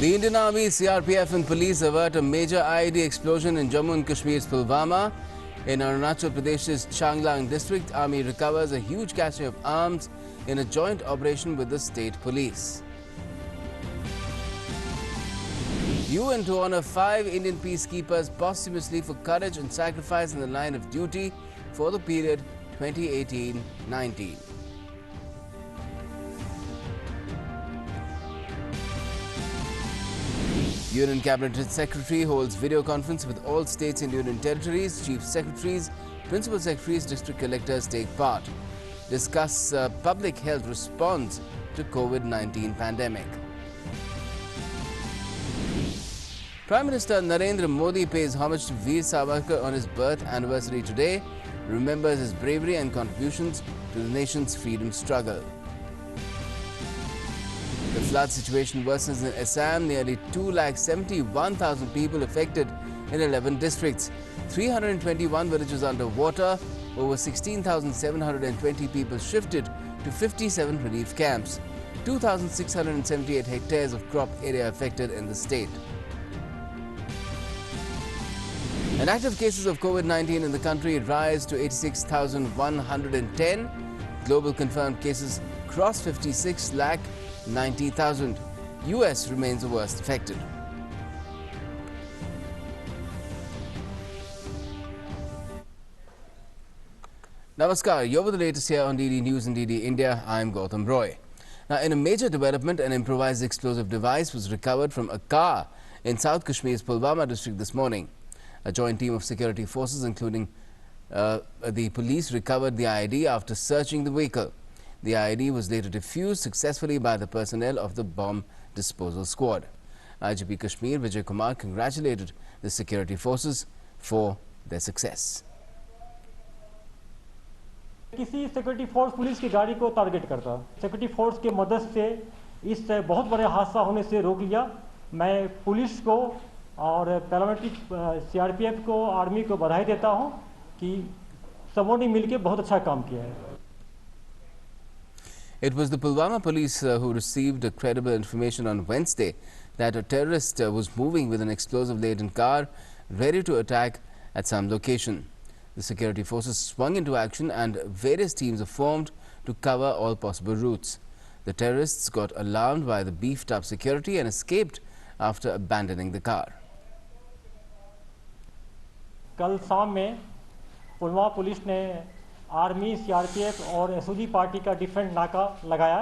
The Indian Army, CRPF and police avert a major IED explosion in Jammu and Kashmir's Pulwama. In Arunachal Pradesh's Changlang district, Army recovers a huge cache of arms in a joint operation with the state police. UN to honor 5 Indian peacekeepers posthumously for courage and sacrifice in the line of duty for the period 2018-19. Union Cabinet Secretary holds video conference with all states and union territories. Chief Secretaries, Principal Secretaries, District Collectors take part. Discuss public health response to COVID-19 pandemic. Prime Minister Narendra Modi pays homage to Veer Savarkar on his birth anniversary today. Remembers his bravery and contributions to the nation's freedom struggle. The flood situation worsens in Assam. Nearly 271,000 people affected in 11 districts. 321 villages underwater. Over 16,720 people shifted to 57 relief camps. 2,678 hectares of crop area affected in the state. And active cases of COVID-19 in the country rise to 86,110. Global confirmed cases cross 56 lakh 90,000. US remains the worst affected. Namaskar, you're with the latest here on DD News and DD India. I'm Gautam Roy. Now, in a major development, an improvised explosive device was recovered from a car in South Kashmir's Pulwama district this morning. A joint team of security forces, including the police, recovered the IED after searching the vehicle. The IED was later defused successfully by the personnel of the bomb disposal squad. IGP Kashmir Vijay Kumar congratulated the security forces for their success. किसी security force police की गाड़ी को target करता, security force के मदद से इस बहुत बड़े हादसा होने से रोक लिया। मैं पुलिस को और पैरामिलिट्री सीआरपीएफ को, आर्मी को बधाई देता हूं कि सबों ने मिलकर बहुत अच्छा काम किया है। It was the Pulwama police who received credible information on Wednesday that a terrorist was moving with an explosive-laden car ready to attack at some location. The security forces swung into action and various teams are formed to cover all possible routes. The terrorists got alarmed by the beefed-up security and escaped after abandoning the car. कल शाम में Pulwama police ने army, CRPF और SOG party का different नाका लगाया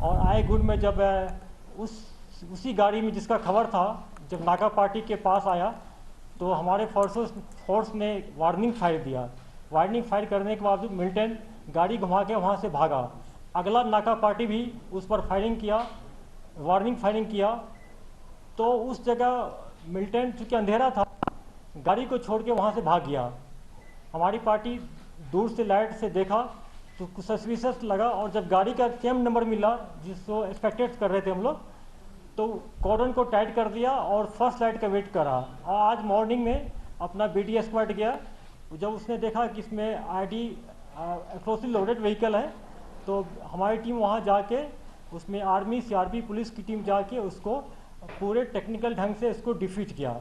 और आए गुण में जब उसी गाड़ी में जिसका खबर था, जब नाका पार्टी के पास आया तो हमारे फोर्स ने वार्निंग फायर दिया। वार्निंग फायर करने के बावजूद मिलिटेंट गाड़ी घुमा के वहाँ से भागा। अगला नाका पार्टी भी उस पर फायरिंग किया, वार्निंग फायरिंग किया। तो उस जगह मिलिटेंट चूँकि अंधेरा था, गाड़ी को छोड़ के वहाँ से भाग गया। हमारी पार्टी दूर से लाइट से देखा तो कुछ सस्पिशियस लगा और जब गाड़ी का सेम नंबर मिला जिसको एक्सपेक्टेड कर रहे थे हम लोग, तो कॉर्डन को टाइट कर दिया और फर्स्ट लाइट का वेट करा। और आज मॉर्निंग में अपना बीडीएस स्क्वाड गया, जब उसने देखा कि इसमें आईडी एक्सप्लोसिव लोडेड व्हीकल है, तो हमारी टीम वहां जाके उसमें आर्मी, सीआरपी, पुलिस की टीम जाके उसको पूरे टेक्निकल ढंग से इसको डिफीट किया।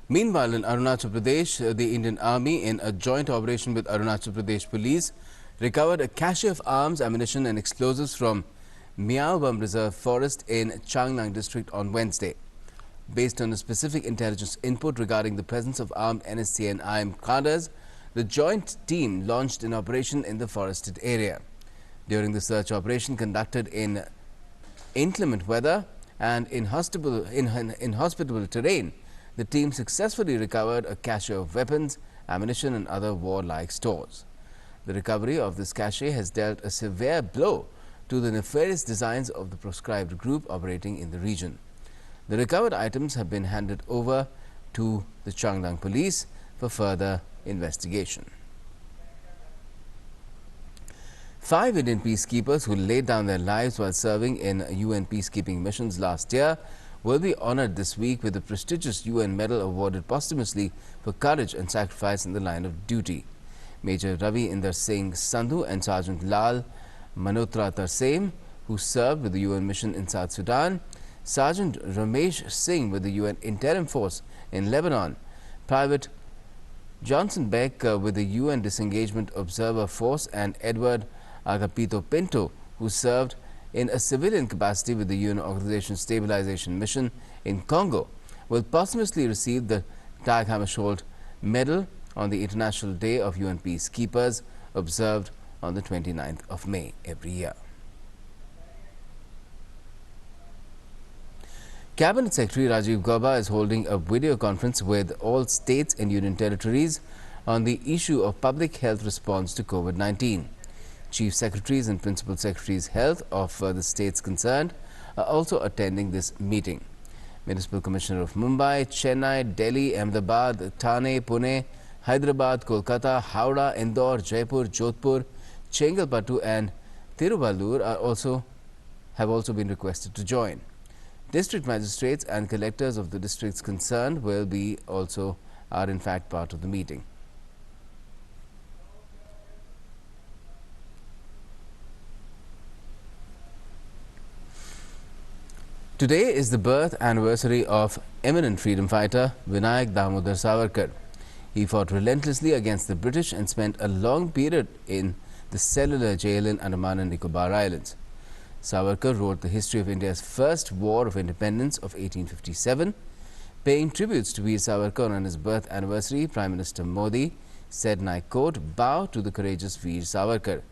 Meanwhile, in Arunachal Pradesh, the Indian Army, in a joint operation with Arunachal Pradesh Police, recovered a cache of arms, ammunition and explosives from Miaobam Reserve Forest in Changlang district on Wednesday. Based on a specific intelligence input regarding the presence of armed NSC and IM cadres, the joint team launched an operation in the forested area. During the search operation conducted in inclement weather and inhospitable terrain, the team successfully recovered a cache of weapons, ammunition and other warlike stores. The recovery of this cache has dealt a severe blow to the nefarious designs of the proscribed group operating in the region. The recovered items have been handed over to the Changlang police for further investigation. 5 Indian peacekeepers who laid down their lives while serving in UN peacekeeping missions last year will be honored this week with the prestigious UN medal awarded posthumously for courage and sacrifice in the line of duty. Major Ravi Inder Singh Sandhu and Sergeant Lal Manotra Tarsem, who served with the UN mission in South Sudan, Sergeant Ramesh Singh with the UN Interim Force in Lebanon, Private Johnson Beck with the UN Disengagement Observer Force, and Edward Agapito Pinto, who served in a civilian capacity with the UN Organization Stabilization Mission in Congo, will posthumously receive the Dag Hammarskjöld Medal on the International Day of UN Peacekeepers, observed on the 29th of May every year. Cabinet Secretary Rajiv Gauba is holding a video conference with all states and union territories on the issue of public health response to COVID-19. Chief Secretaries and Principal Secretaries Health of the states concerned are also attending this meeting. Municipal Commissioner of Mumbai, Chennai, Delhi, Ahmedabad, Thane, Pune, Hyderabad, Kolkata, Howrah, Indore, Jaipur, Jodhpur, Chengalpattu and Tiruvallur have also been requested to join. District magistrates and collectors of the districts concerned are in fact part of the meeting. Today is the birth anniversary of eminent freedom fighter Vinayak Damodar Savarkar. He fought relentlessly against the British and spent a long period in the cellular jail in Andaman and Nicobar Islands. Savarkar wrote the history of India's first war of independence of 1857. Paying tributes to Veer Savarkar on his birth anniversary, Prime Minister Modi said, and I quote, "Bow to the courageous Veer Savarkar.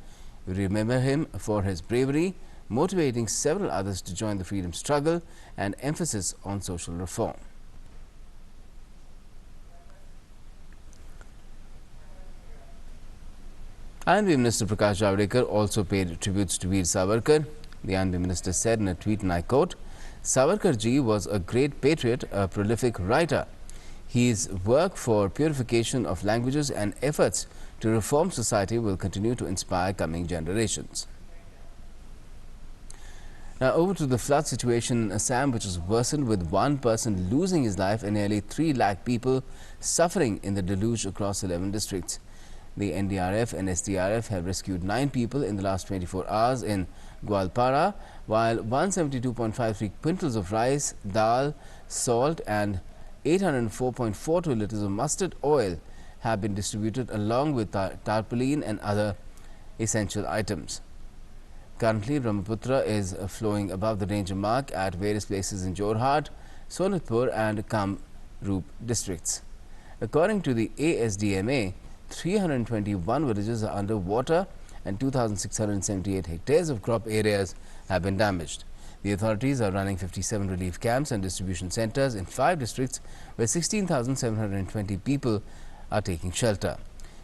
We remember him for his bravery, motivating several others to join the freedom struggle, and emphasis on social reform." INB Minister Prakash Javadekar also paid tributes to Veer Savarkar. The INB Minister said in a tweet, and I quote, "Savarkar ji was a great patriot, a prolific writer. His work for purification of languages and efforts to reform society will continue to inspire coming generations." Now over to the flood situation in Assam, which has worsened with one person losing his life and nearly 3 lakh people suffering in the deluge across 11 districts. The NDRF and SDRF have rescued 9 people in the last 24 hours in Gwalpara, while 172.53 quintals of rice, dal, salt and 804.42 liters of mustard oil have been distributed along with tarpaulin and other essential items. Currently, Brahmaputra is flowing above the danger mark at various places in Jorhat, Sonitpur and Kamrup districts. According to the ASDMA, 321 villages are under water and 2,678 hectares of crop areas have been damaged. The authorities are running 57 relief camps and distribution centers in 5 districts where 16,720 people are taking shelter.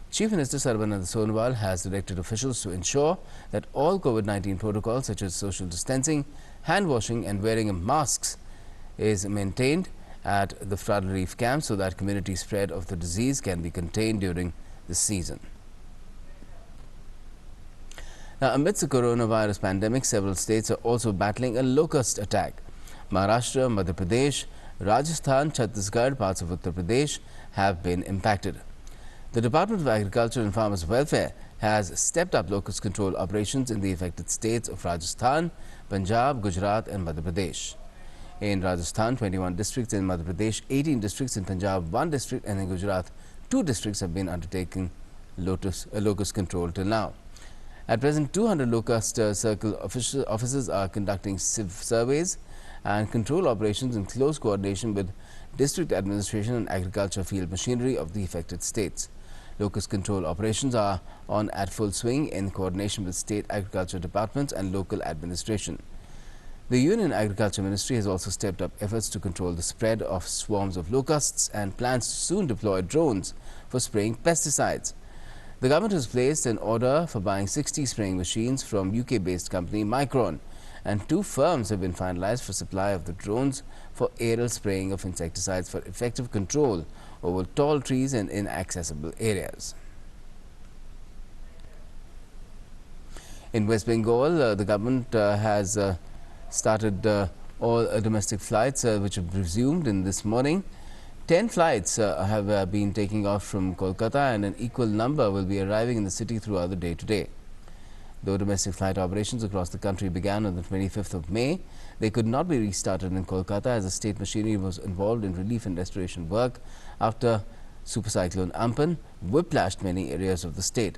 Chief Minister Sarbananda Sonowal has directed officials to ensure that all COVID-19 protocols such as social distancing, hand washing and wearing of masks is maintained at the flood relief camps so that community spread of the disease can be contained during this season. Now, amidst the coronavirus pandemic, several states are also battling a locust attack. Maharashtra, Madhya Pradesh, Rajasthan, Chhattisgarh, parts of Uttar Pradesh have been impacted. The Department of Agriculture and Farmers Welfare has stepped up locust control operations in the affected states of Rajasthan, Punjab, Gujarat and Madhya Pradesh. In Rajasthan, 21 districts, in Madhya Pradesh, 18 districts, in Punjab, 1 district and in Gujarat, 2 districts have been undertaking locust control till now. At present, 200 locust circle officers are conducting surveys and control operations in close coordination with district administration and agriculture field machinery of the affected states. Locust control operations are on at full swing in coordination with state agriculture departments and local administration. The Union Agriculture Ministry has also stepped up efforts to control the spread of swarms of locusts and plans to soon deploy drones for spraying pesticides. The government has placed an order for buying 60 spraying machines from UK-based company Micron, and 2 firms have been finalized for supply of the drones for aerial spraying of insecticides for effective control over tall trees and inaccessible areas. In West Bengal, the government has started all domestic flights which have resumed in this morning. 10 flights have been taking off from Kolkata and an equal number will be arriving in the city throughout the day today. Though domestic flight operations across the country began on the 25th of May, they could not be restarted in Kolkata as the state machinery was involved in relief and restoration work after Super Cyclone Amphan whiplashed many areas of the state.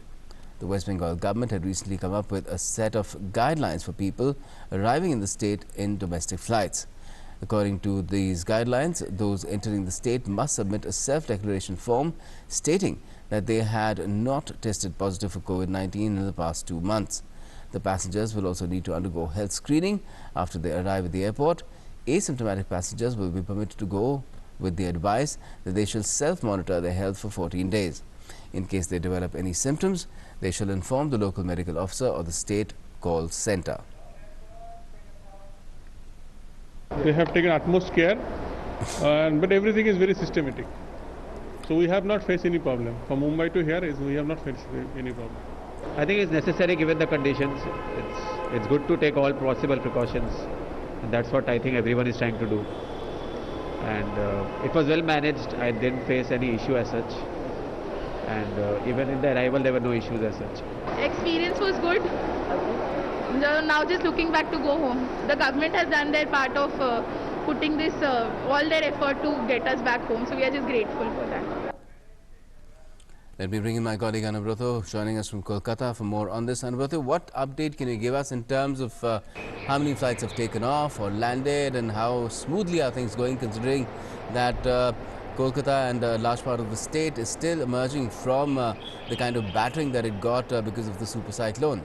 The West Bengal government had recently come up with a set of guidelines for people arriving in the state in domestic flights. According to these guidelines, those entering the state must submit a self-declaration form stating that they had not tested positive for COVID-19 in the past 2 months. The passengers will also need to undergo health screening after they arrive at the airport. Asymptomatic passengers will be permitted to go with the advice that they shall self-monitor their health for 14 days. In case they develop any symptoms, they shall inform the local medical officer or the state call center. They have taken utmost care, but everything is very systematic. So we have not faced any problem. From Mumbai to here, we have not faced any problem. I think it's necessary given the conditions. It's good to take all possible precautions, and that's what I think everyone is trying to do. And it was well managed. I didn't face any issue as such, and even in the arrival there were no issues as such. Experience was good. Now just looking back to go home. The government has done their part of putting this all their effort to get us back home, so we are just grateful for that. Let me bring in my colleague Anubrata joining us from Kolkata for more on this. Anubrata, what update can you give us in terms of how many flights have taken off or landed, and how smoothly are things going, considering that Kolkata and a large part of the state is still emerging from the kind of battering that it got because of the super cyclone?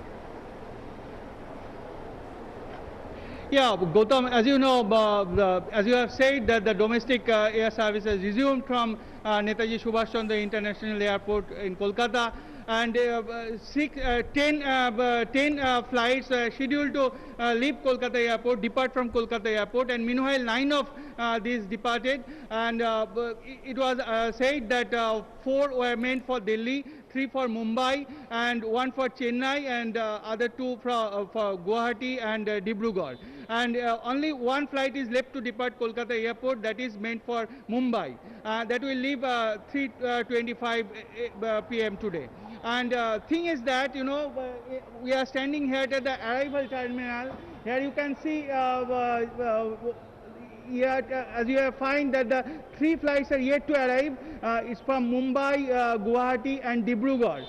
Yeah, Gautam, as you know, as you have said, that the domestic air services resumed from Netaji Subhash Chandra International Airport in Kolkata, and 10 flights scheduled to leave Kolkata Airport, depart from Kolkata Airport, and meanwhile 9 of these departed, and it was said that 4 were meant for Delhi, 3 for Mumbai, and 1 for Chennai, and other 2 for Guwahati and Dibrugarh. And only 1 flight is left to depart Kolkata Airport, that is meant for Mumbai. That will leave 3:25 p.m. today. And thing is that, you know, we are standing here at the arrival terminal. Here you can see as you have find that the 3 flights are yet to arrive. It's from Mumbai, Guwahati and Dibrugarh.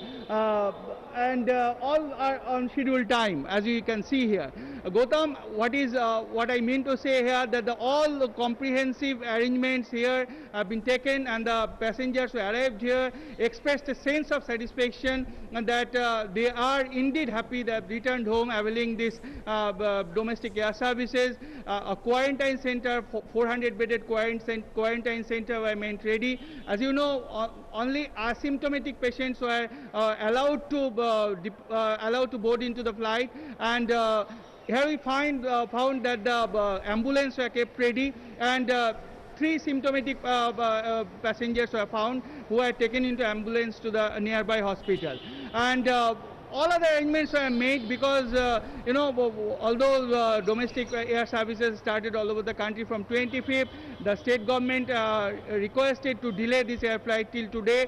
And all are on scheduled time, as you can see here. Gautam, what I mean to say here, that all the comprehensive arrangements here have been taken, and the passengers who arrived here expressed a sense of satisfaction that they are indeed happy that returned home, availing this domestic air services. A quarantine center, 400-bedded quarantine center were made ready. As you know, only asymptomatic patients were allowed to board into the flight, and here we found that the ambulance were kept ready, and 3 symptomatic passengers were found who were taken into ambulance to the nearby hospital. And all other arrangements were made because, you know, although domestic air services started all over the country from 25th, the state government requested to delay this air flight till today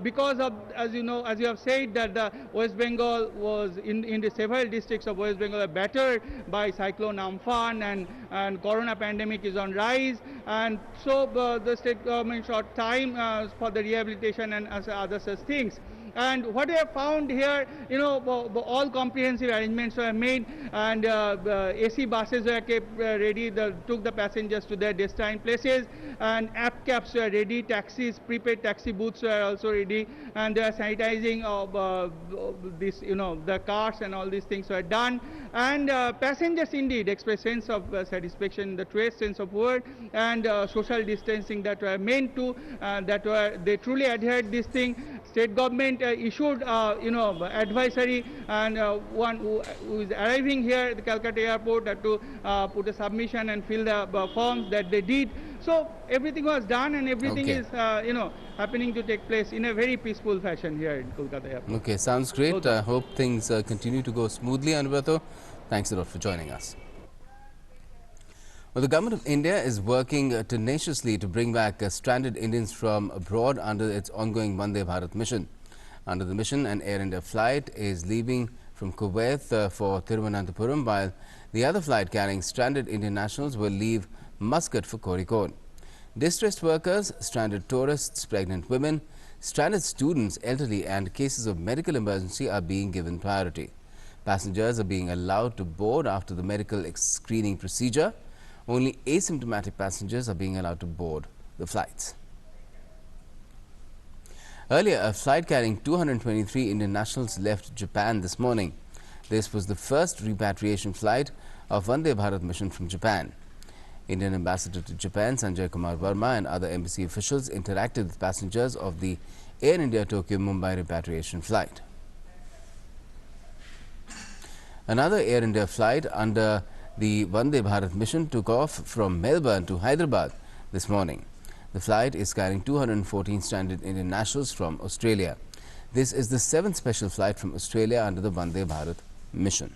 because of, as you know, as you have said, that the West Bengal was in the several districts of West Bengal are battered by cyclone Amphan, and corona pandemic is on rise, and so the state government sought time for the rehabilitation and other such things. And what we have found here, you know, all comprehensive arrangements were made, and AC buses were kept ready, took the passengers to their destined places, and app cabs were ready, taxis, prepaid taxi booths were also ready, and they are sanitizing this, you know, the cars, and all these things were done. And passengers indeed expressed sense of satisfaction in the truest sense of word, and social distancing that were meant to, they truly adhered this thing. State government issued, you know, advisory, and one who is arriving here at the Calcutta airport had to put a submission and fill the forms that they did. So everything was done, and everything is, you know, happening to take place in a very peaceful fashion here in Kolkata airport. Okay, sounds great. I hope things continue to go smoothly, Anubrata. Thanks a lot for joining us. Well, the Government of India is working tenaciously to bring back stranded Indians from abroad under its ongoing Vande Bharat mission. Under the mission, an Air India flight is leaving from Kuwait for Thiruvananthapuram, while the other flight carrying stranded Indian nationals will leave Muscat for Kozhikode. Distressed workers, stranded tourists, pregnant women, stranded students, elderly and cases of medical emergency are being given priority. Passengers are being allowed to board after the medical screening procedure. Only asymptomatic passengers are being allowed to board the flights. Earlier, a flight carrying 223 Indian nationals left Japan this morning. This was the first repatriation flight of Vande Bharat mission from Japan. Indian Ambassador to Japan Sanjay Kumar Verma and other embassy officials interacted with passengers of the Air India Tokyo Mumbai repatriation flight. Another Air India flight under the Vande Bharat mission took off from Melbourne to Hyderabad this morning. The flight is carrying 214 stranded Indian nationals from Australia. This is the 7th special flight from Australia under the Vande Bharat mission.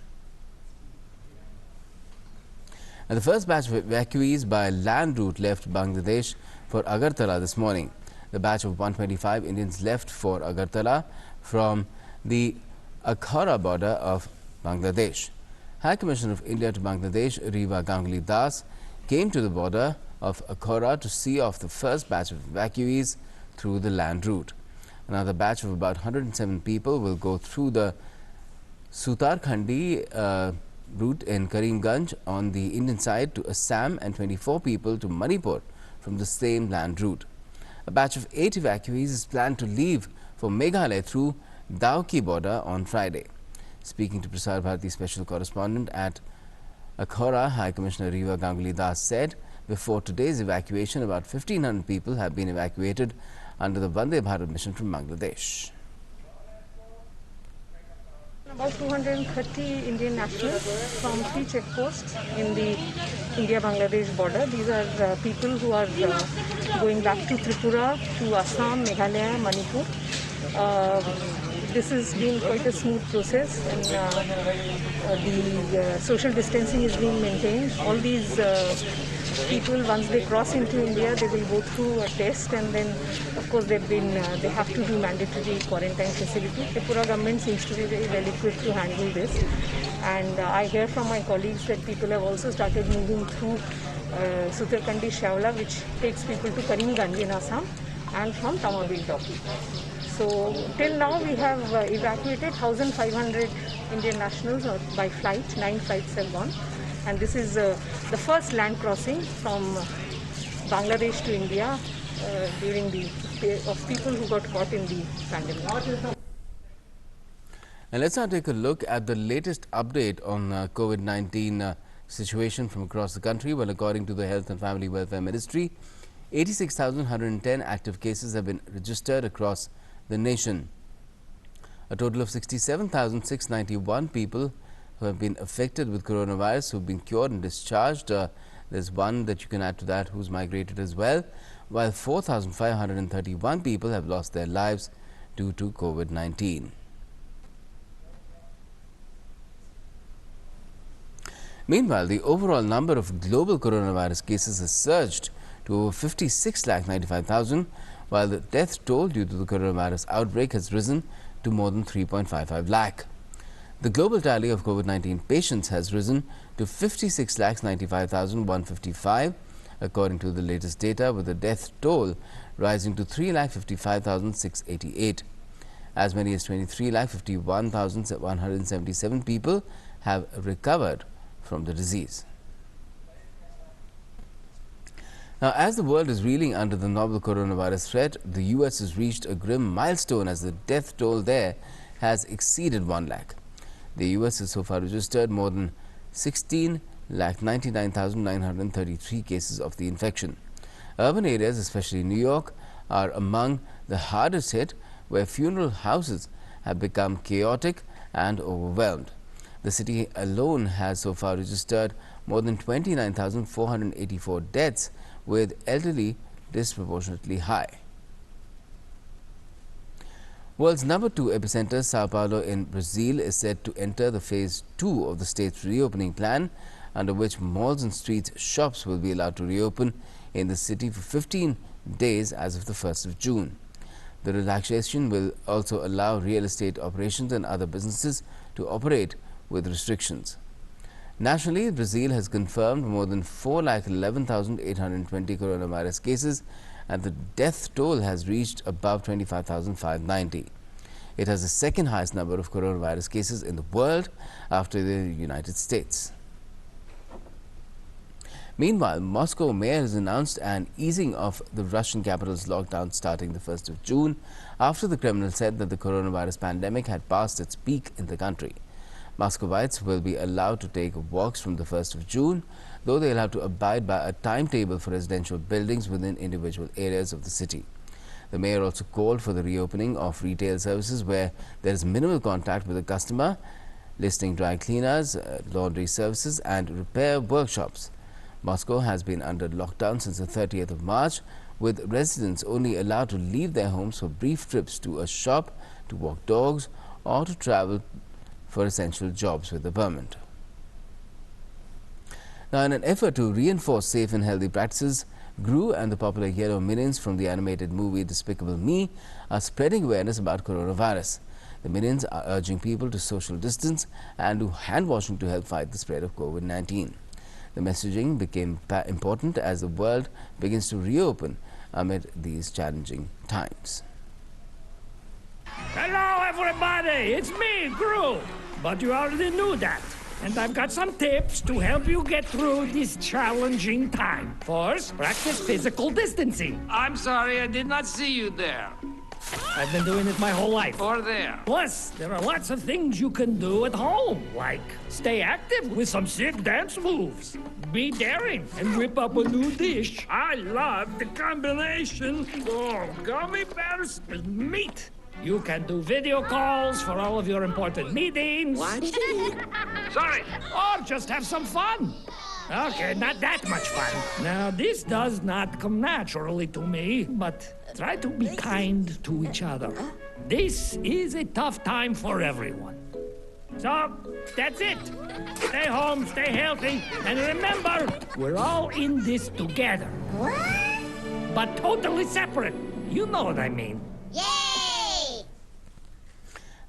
And the first batch of evacuees by land route left Bangladesh for Agartala this morning. The batch of 125 Indians left for Agartala from the Akhara border of Bangladesh. High Commissioner of India to Bangladesh, Riva Ganguly Das, came to the border of Akhara to see off the first batch of evacuees through the land route. Another batch of about 107 people will go through the Sutarkhandi route in Karimganj on the Indian side to Assam and 24 people to Manipur from the same land route. A batch of 8 evacuees is planned to leave for Meghalaya through Dauki border on Friday. Speaking to Prasar Bharati special correspondent at Akhara, High Commissioner Riva Ganguly Das said before today's evacuation, about 1,500 people have been evacuated under the Vande Bharat mission from Bangladesh. About 230 Indian nationals from 3 checkposts in the India-Bangladesh border. These are people who are going back to Tripura, to Assam, Meghalaya, Manipur. This has been quite a smooth process, and the social distancing is being maintained. All these people, once they cross into India, they will go through a test, and then, of course, they have to do mandatory quarantine facility. Tripura government seems to be very well equipped to handle this, and I hear from my colleagues that people have also started moving through Sutarkhandi Shavla, which takes people to Karimganj in Assam, and from Tamabil Dauki. So till now we have evacuated 1,500 Indian nationals by flight. 9 flights have gone, and this is the first land crossing from Bangladesh to India during the of people who got caught in the pandemic. And let's now take a look at the latest update on COVID-19 situation from across the country. Well, according to the Health and Family Welfare Ministry, 86,110 active cases have been registered across the nation. A total of 67,691 people who have been affected with coronavirus who have been cured and discharged. There's one that you can add to that who's migrated as well, while 4,531 people have lost their lives due to COVID-19. Meanwhile, the overall number of global coronavirus cases has surged to over 56,95,000, while the death toll due to the coronavirus outbreak has risen to more than 3.55 lakh. The global tally of COVID-19 patients has risen to 56,95,155, according to the latest data, with the death toll rising to 3,55,688. As many as 23,51,177 people have recovered from the disease. Now, as the world is reeling under the novel coronavirus threat, the US has reached a grim milestone as the death toll there has exceeded 1 lakh. The US has so far registered more than 16,99,933 cases of the infection. Urban areas, especially New York, are among the hardest hit, where funeral houses have become chaotic and overwhelmed. The city alone has so far registered more than 29,484 deaths, with elderly disproportionately high. World's number 2 epicenter, Sao Paulo in Brazil, is set to enter the phase 2 of the state's reopening plan, under which malls and street shops will be allowed to reopen in the city for 15 days as of the 1st of June. The relaxation will also allow real estate operations and other businesses to operate with restrictions. Nationally, Brazil has confirmed more than 4,11,820 coronavirus cases, and the death toll has reached above 25,590. It has the second highest number of coronavirus cases in the world after the United States. Meanwhile, Moscow mayor has announced an easing of the Russian capital's lockdown starting the 1st of June, after the Kremlin said that the coronavirus pandemic had passed its peak in the country. Muscovites will be allowed to take walks from the 1st of June, though they'll have to abide by a timetable for residential buildings within individual areas of the city. The mayor also called for the reopening of retail services where there is minimal contact with the customer, listing dry cleaners, laundry services and repair workshops. Moscow has been under lockdown since the 30th of March, with residents only allowed to leave their homes for brief trips to a shop, to walk dogs or to travel for essential jobs with the permit. Now, in an effort to reinforce safe and healthy practices, Gru and the popular yellow minions from the animated movie Despicable Me are spreading awareness about coronavirus. The minions are urging people to social distance and do hand washing to help fight the spread of COVID-19. The messaging became important as the world begins to reopen amid these challenging times. Hello everybody, it's me, Gru. But you already knew that. And I've got some tips to help you get through this challenging time. First, practice physical distancing. I'm sorry, I did not see you there. I've been doing it my whole life. Or there. Plus, there are lots of things you can do at home, like stay active with some sick dance moves, be daring, and whip up a new dish. I love the combination of gummy bears and meat. You can do video calls for all of your important meetings. What? Sorry. Or just have some fun. Okay, not that much fun. Now, this does not come naturally to me, but try to be kind to each other. This is a tough time for everyone. So, that's it. Stay home, stay healthy, and remember, we're all in this together. What? But totally separate. You know what I mean. Yay!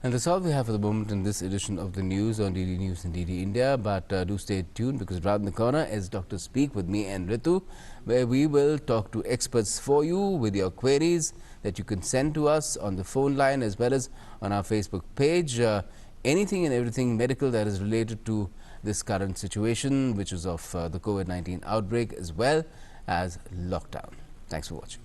And that's all we have for the moment in this edition of the news on DD News and DD India. But do stay tuned, because around the corner is Dr. Speak with me and Ritu, where we will talk to experts for you with your queries that you can send to us on the phone line as well as on our Facebook page. Anything and everything medical that is related to this current situation, which is of the COVID-19 outbreak as well as lockdown. Thanks for watching.